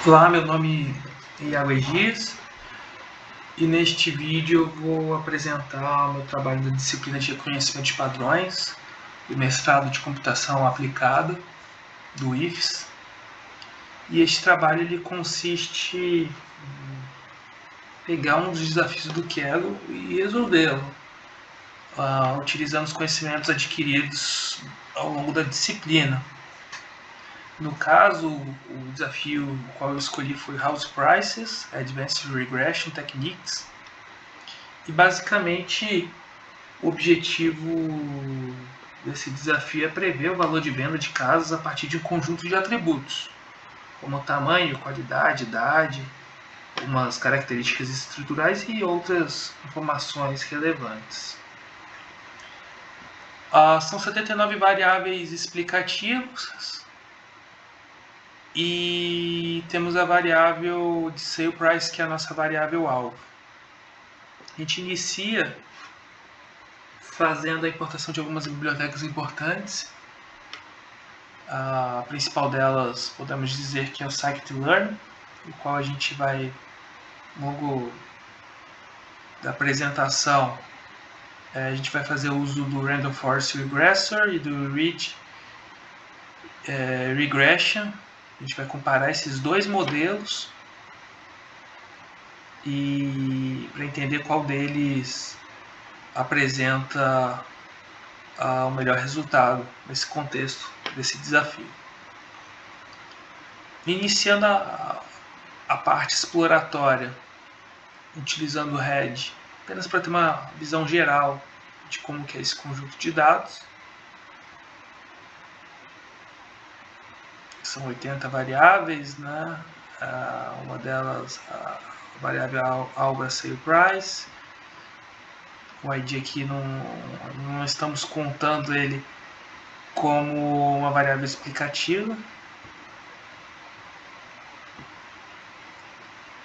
Olá, meu nome é Iago Egis e neste vídeo eu vou apresentar o meu trabalho da disciplina de reconhecimento de padrões do mestrado de computação aplicada do IFES. E este trabalho ele consiste em pegar um dos desafios do Kaggle e resolvê-lo, utilizando os conhecimentos adquiridos ao longo da disciplina. No caso, o desafio o qual eu escolhi foi House Prices, Advanced Regression Techniques. E basicamente o objetivo desse desafio é prever o valor de venda de casas a partir de um conjunto de atributos, como tamanho, qualidade, idade, umas características estruturais e outras informações relevantes. São 79 variáveis explicativas e temos a variável de sale price, que é a nossa variável alvo. A gente inicia fazendo a importação de algumas bibliotecas importantes. A principal delas, podemos dizer que é o scikit-learn, o qual a gente vai, logo da apresentação, a gente vai fazer uso do Random Forest Regressor e do Ridge Regression. A gente vai comparar esses dois modelos e para entender qual deles apresenta o melhor resultado nesse contexto desse desafio. Iniciando a parte exploratória, utilizando o RED apenas para ter uma visão geral de como que é esse conjunto de dados. São 80 variáveis, né? Uma delas, a variável alvo é sale price. O ID aqui não estamos contando ele como uma variável explicativa.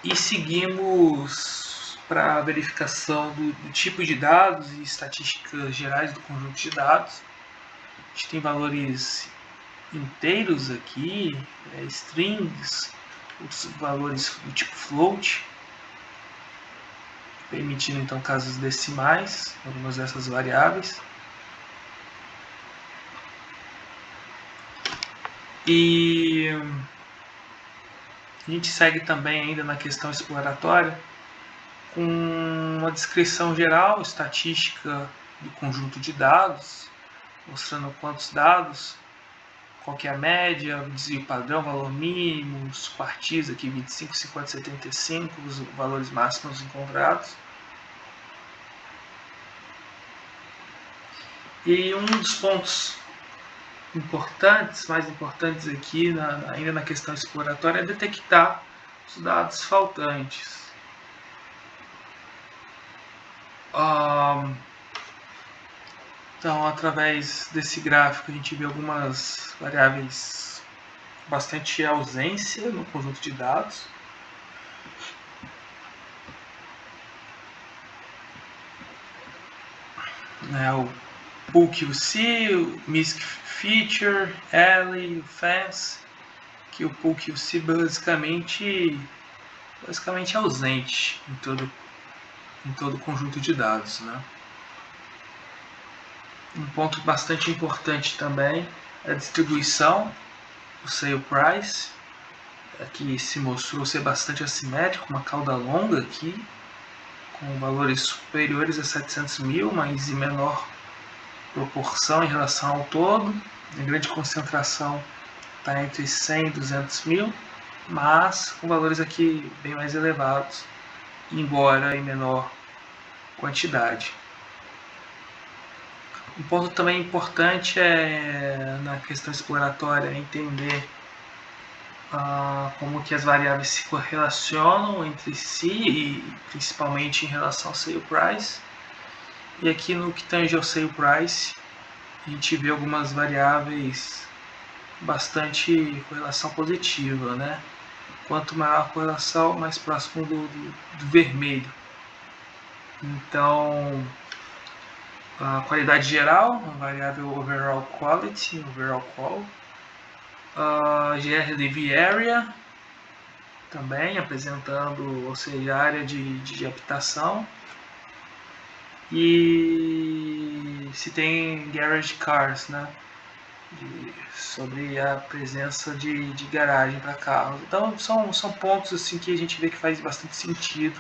E seguimos para a verificação do tipo de dados e estatísticas gerais do conjunto de dados. A gente tem valores inteiros aqui, strings, os valores do tipo float, permitindo então casos decimais, algumas dessas variáveis. E a gente segue também ainda na questão exploratória com uma descrição geral, estatística do conjunto de dados, mostrando quantos dados, qual que é a média, o desvio padrão, valor mínimo, os quartis aqui 25, 50, 75, os valores máximos encontrados. E um dos pontos importantes, mais importantes aqui, ainda na questão exploratória, é detectar os dados faltantes. Então, através desse gráfico, a gente vê algumas variáveis com bastante ausência no conjunto de dados. O pool QC, o MISC feature, L, o fence, que o pool QC basicamente é ausente em todo o conjunto de dados, né? Um ponto bastante importante também é a distribuição, o sale price, que se mostrou ser bastante assimétrico, uma cauda longa aqui, com valores superiores a 700 mil, mas em menor proporção em relação ao todo. A grande concentração está entre 100 e 200 mil, mas com valores aqui bem mais elevados, embora em menor quantidade. Um ponto também importante na questão exploratória é entender como que as variáveis se correlacionam entre si e principalmente em relação ao sale price. E aqui no que tange ao sale price, a gente vê algumas variáveis bastante correlação positiva, né? Quanto maior a correlação, mais próximo do vermelho. Então, a qualidade geral, a variável overall quality, overall qual, GRDV area, também, apresentando, ou seja, a área de habitação. E se tem garage cars, né? Sobre a presença de garagem para carros. Então são pontos assim que a gente vê que faz bastante sentido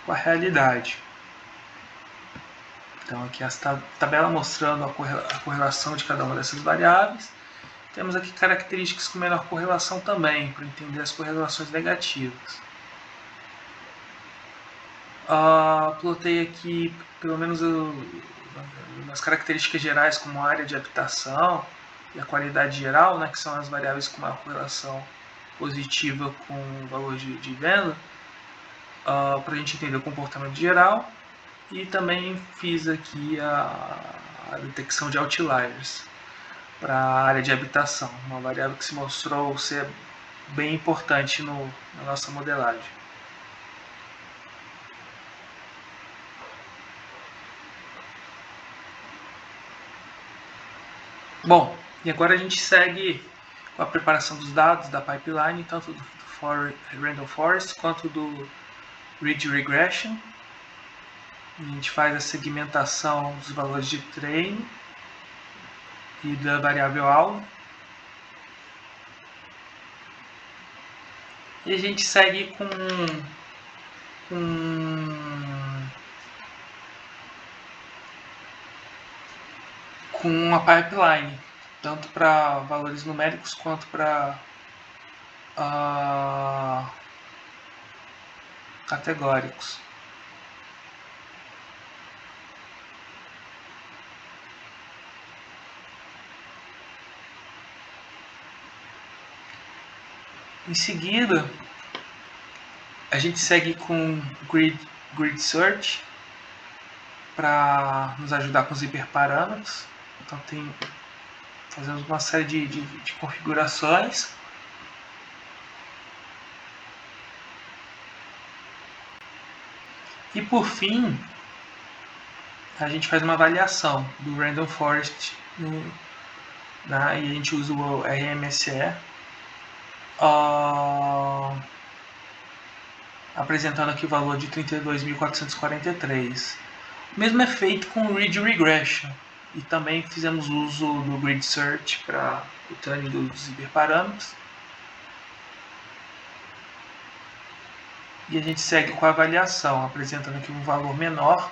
com a realidade. Então aqui a tabela mostrando a correlação de cada uma dessas variáveis. Temos aqui características com menor correlação também, para entender as correlações negativas. Plotei aqui pelo menos as características gerais como a área de habitação e a qualidade geral, né, que são as variáveis com maior correlação positiva com o valor de venda, para a gente entender o comportamento geral. E também fiz aqui a detecção de outliers para a área de habitação, uma variável que se mostrou ser bem importante na nossa modelagem. Bom, e agora a gente segue com a preparação dos dados da pipeline, tanto do Random Forest quanto do Ridge Regression. A gente faz a segmentação dos valores de treino e da variável alvo. E a gente segue com uma pipeline, tanto para valores numéricos quanto para categóricos. Em seguida, a gente segue com Grid Search para nos ajudar com os hiperparâmetros. Então fazemos uma série de configurações. E por fim, a gente faz uma avaliação do Random Forest, e a gente usa o RMSE, apresentando aqui o valor de 32.443. O mesmo é feito com o Ridge Regression, e também fizemos uso do Grid Search para o tuning dos hiperparâmetros. E a gente segue com a avaliação, apresentando aqui um valor menor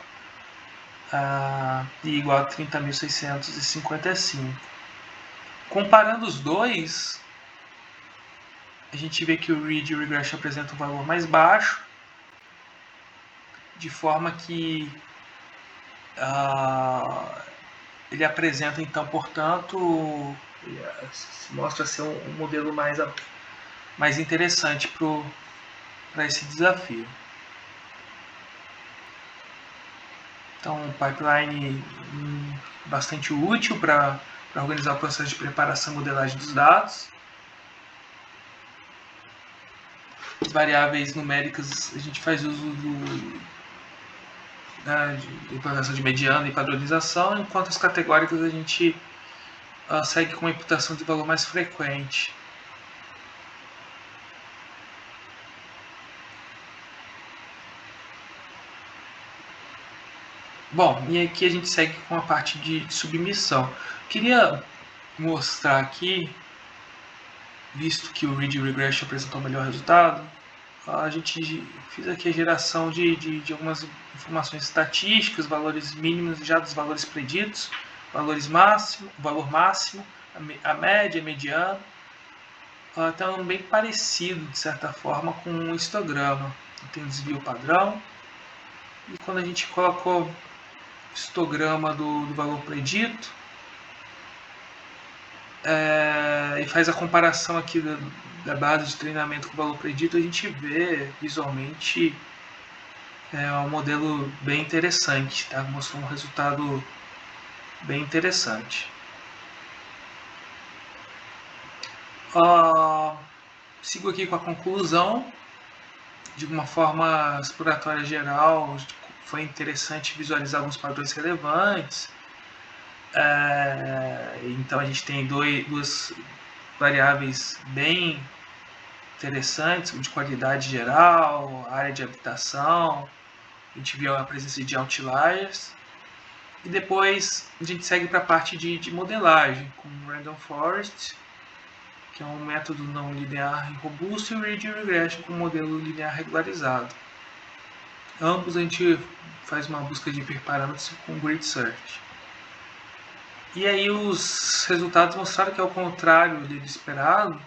e igual a 30.655. Comparando os dois, a gente vê que o Ridge Regression apresenta um valor mais baixo, de forma que ele apresenta, então, portanto, mostra ser um modelo mais interessante para esse desafio. Então, um pipeline bastante útil para organizar o processo de preparação e modelagem dos dados. As variáveis numéricas, a gente faz uso de implantação de mediana e padronização, enquanto as categóricas a gente segue com uma imputação de valor mais frequente. Bom, e aqui a gente segue com a parte de submissão. Queria mostrar aqui, visto que o Ridge Regression apresentou o melhor resultado, a gente fez aqui a geração de algumas informações estatísticas, valores mínimos já dos valores preditos, valor máximo, a média, a mediana. Então, bem parecido, de certa forma, com um histograma. Tem um desvio padrão. E quando a gente colocou o histograma do valor predito, e faz a comparação aqui da base de treinamento com o valor predito, a gente vê visualmente um modelo bem interessante, tá? Mostrou um resultado bem interessante. Sigo aqui com a conclusão. De uma forma exploratória geral, foi interessante visualizar alguns padrões relevantes. Então a gente tem duas variáveis bem interessantes, de qualidade geral, área de habitação. A gente viu a presença de outliers. E depois a gente segue para a parte de modelagem, com Random Forest, que é um método não linear robusto, e o Ridge Regression, com um modelo linear regularizado. Ambos a gente faz uma busca de hiperparâmetros com Grid Search. E aí os resultados mostraram que, ao contrário do esperado,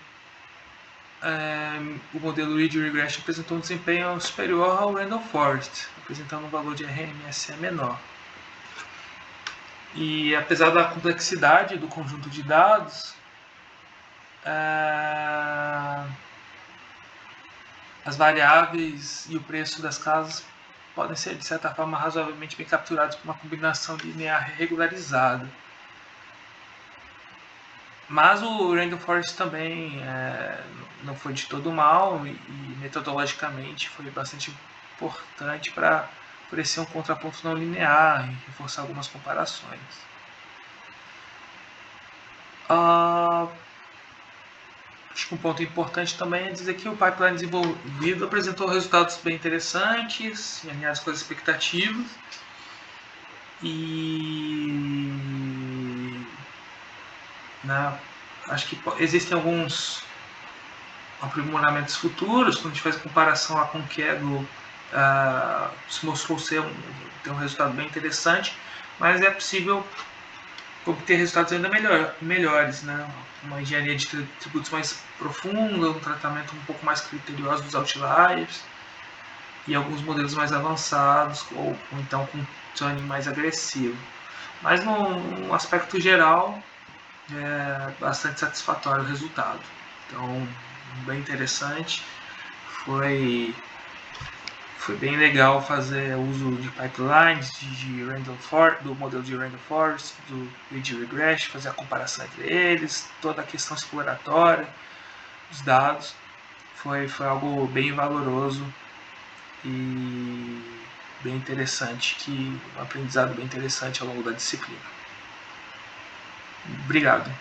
o modelo Ridge Regression apresentou um desempenho superior ao Random Forest, apresentando um valor de RMSE menor. E apesar da complexidade do conjunto de dados, as variáveis e o preço das casas podem ser, de certa forma, razoavelmente bem capturados por uma combinação linear regularizada. Mas o Random Forest também não foi de todo mal, e metodologicamente foi bastante importante para oferecer um contraponto não linear e reforçar algumas comparações. Acho que um ponto importante também é dizer que o pipeline desenvolvido apresentou resultados bem interessantes, alinhados com as expectativas, e acho que existem alguns aprimoramentos futuros. Quando a gente faz a comparação lá com o Kaggle, se mostrou ter um resultado bem interessante, mas é possível obter resultados ainda melhores, uma engenharia de tributos mais profunda, um tratamento um pouco mais criterioso dos outliers e alguns modelos mais avançados, ou então com tuning mais agressivo. Mas no aspecto geral é bastante satisfatório o resultado. Então, bem interessante. Foi bem legal fazer uso de pipelines, do modelo de Random Forest, do Ridge Regression, fazer a comparação entre eles, toda a questão exploratória dos dados. Foi algo bem valoroso e bem interessante, um aprendizado bem interessante ao longo da disciplina. Obrigado.